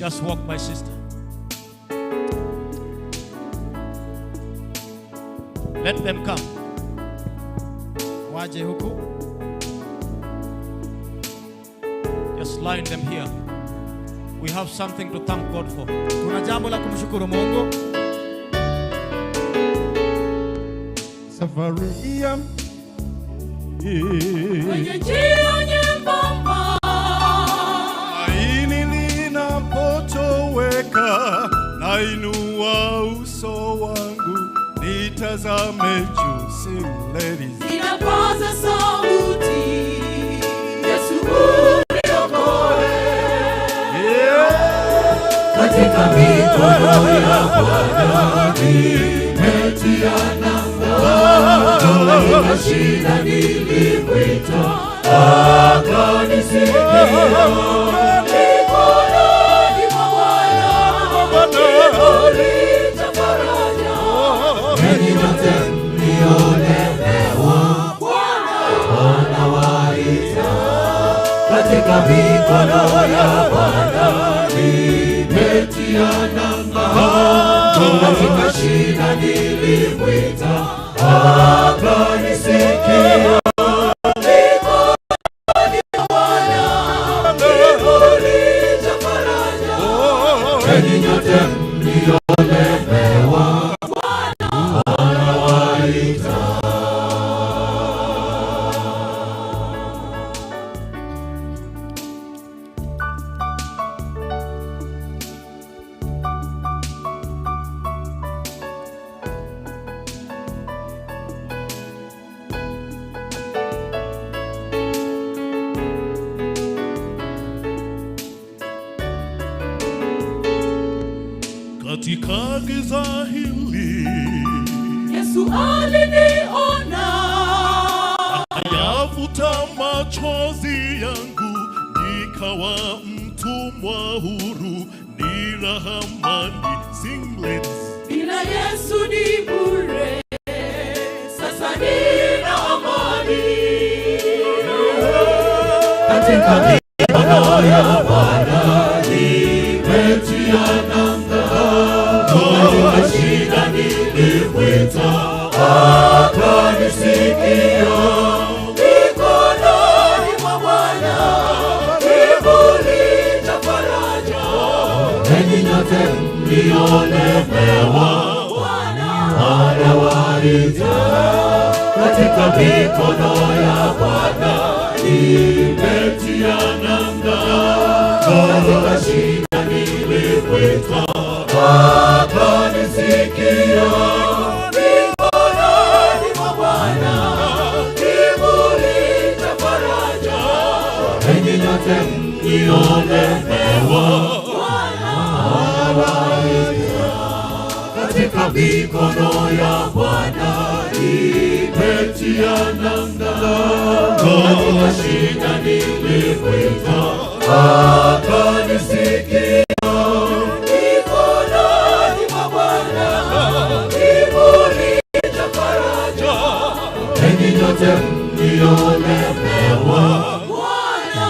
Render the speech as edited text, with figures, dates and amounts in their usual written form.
Just walk, my sister. Let them come. Waje huku. Just line them here. We have something to thank God for. Tuna jambo la kumshukuru Mungu. Safari ya kwenye njia nyembamba, tumaini linapotoweka, nainua uso wangu nitazame juu. Sing ladies. ninapaza sauti, Yesu uniokoe. Katika mikono ya Bwana nimetia nanga, katika shida nilimwita, akanisikia. Mikononi mwa Bwana nimeficha faraja. Enyi nyote mliolemewa, Bwana anawaita. Katika mikono ya Bwana nimetia nanga, katika shida nilimwita, akanisikia. Mikononi mwa Bwana nimeficha faraja. Enyi nyote mliolemewa, Bwana anawaita. Katika giza hili Yesu aliniona, ayafuta machozi yangu, nikawa mtumwa huru, ni rahamani. Sing ladies. bila Yesu ni bure, sasa nina amani. Katika mikono ya Bwana nimetia nanga, katika shida nilimwita, akanisikia. Mikononi mwa Bwana kivuli cha faraja. Enyi nyote mliolemewa, Bwana anawaita. Katika mikono ya Bwana nimetia nanga, katika shida nilimwita, akanisikia. Mikononi mwa Bwana kivuli cha faraja. Enyi nyote mliolemewa, Bwana anawaita. Katika mikono ya Bwana nimetia nanga, katika shida nilimwita, akanisikia. Mikononi mwa Bwana kivuli cha faraja. Enyi nyote mliolemewa, Bwana